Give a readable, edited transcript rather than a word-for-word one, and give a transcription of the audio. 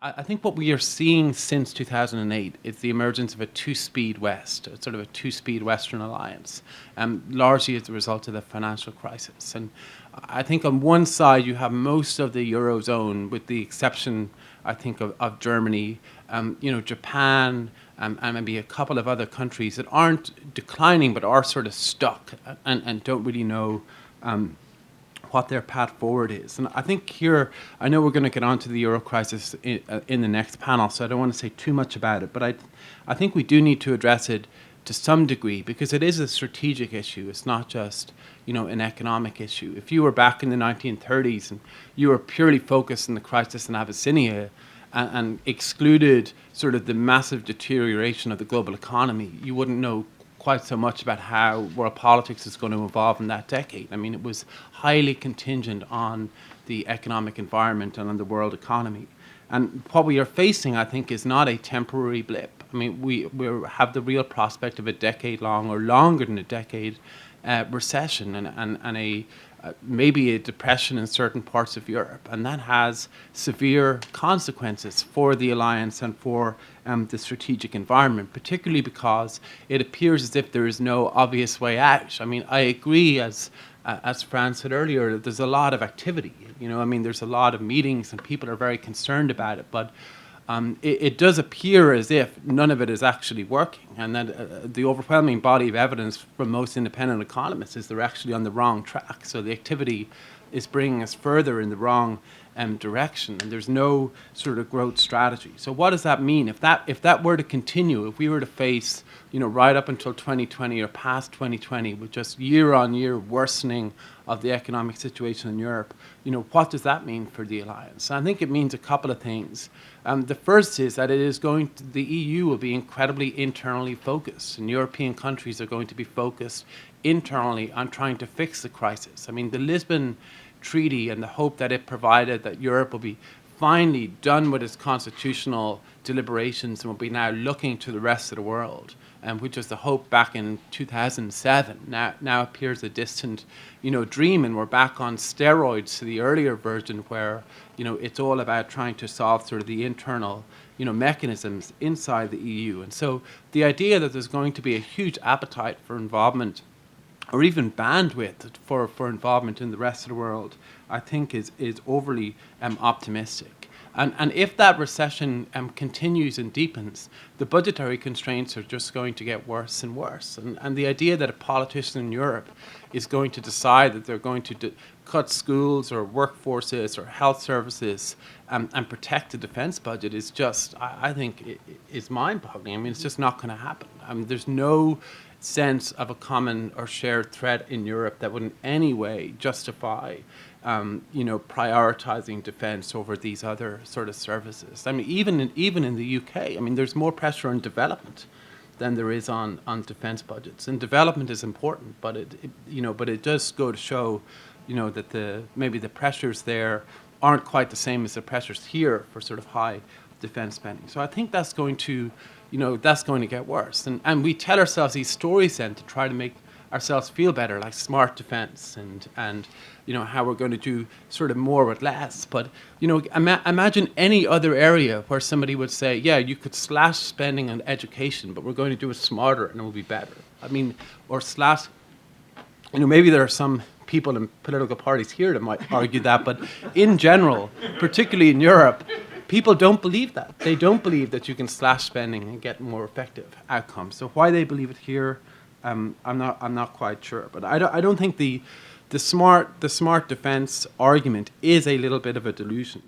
I think what we are seeing since 2008 is the emergence of a two-speed West, a sort of a two-speed Western alliance, largely as a result of the financial crisis. And I think on one side you have most of the Eurozone, with the exception, I think, of Germany, Japan, and maybe a couple of other countries that aren't declining but are sort of stuck and don't really know what their path forward is. And I think here, I know we're going to get onto the euro crisis in the next panel, so I don't want to say too much about it, but I think we do need to address it to some degree, because it is a strategic issue. It's not just, an economic issue. If you were back in the 1930s and you were purely focused on the crisis in Abyssinia and excluded sort of the massive deterioration of the global economy, you wouldn't know quite so much about how world politics is going to evolve in that decade. I mean, it was highly contingent on the economic environment and on the world economy. And what we are facing, I think, is not a temporary blip. I mean, we have the real prospect of a decade-long or longer than a decade recession and a maybe a depression in certain parts of Europe, and that has severe consequences for the alliance and for the strategic environment, particularly because it appears as if there is no obvious way out. I mean, I agree, as Fran said earlier, that there's a lot of activity. There's a lot of meetings and people are very concerned about it, but it does appear as if none of it is actually working, and that the overwhelming body of evidence from most independent economists is they're actually on the wrong track. So the activity is bringing us further in the wrong direction, and there's no sort of growth strategy. So what does that mean? If that were to continue, if we were to face, right up until 2020 or past 2020, with just year-on-year worsening of the economic situation in Europe, what does that mean for the alliance? I think it means a couple of things. The first is that the EU will be incredibly internally focused, and European countries are going to be focused internally on trying to fix the crisis. I mean, the Lisbon Treaty and the hope that it provided that Europe will be finally done with its constitutional deliberations and will be now looking to the rest of the world, which was the hope back in 2007, now appears a distant, dream, and we're back on steroids to the earlier version where, it's all about trying to solve sort of the internal, mechanisms inside the EU. And so the idea that there's going to be a huge appetite for involvement or even bandwidth for involvement in the rest of the world, I think is overly optimistic. And if that recession continues and deepens, the budgetary constraints are just going to get worse and worse. And the idea that a politician in Europe is going to decide that they're going to cut schools or workforces or health services and protect the defense budget is just, I think, is mind-boggling. I mean, it's just not going to happen. I mean, there's no sense of a common or shared threat in Europe that would in any way justify prioritizing defense over these other sort of services. I mean, even in the UK, I mean, there's more pressure on development than there is on defense budgets. And development is important, but it does go to show, that maybe the pressures there aren't quite the same as the pressures here for sort of high defense spending. So I think that's going to get worse. And we tell ourselves these stories then to try to make ourselves feel better, like smart defense and how we're going to do sort of more with less. But, imagine any other area where somebody would say, yeah, you could slash spending on education, but we're going to do it smarter and it will be better. I mean, or slash, maybe there are some people in political parties here that might argue that, but in general, particularly in Europe, people don't believe that. They don't believe that you can slash spending and get more effective outcomes. So why they believe it here, I'm not quite sure. But I don't think the smart defense argument is a little bit of a delusion.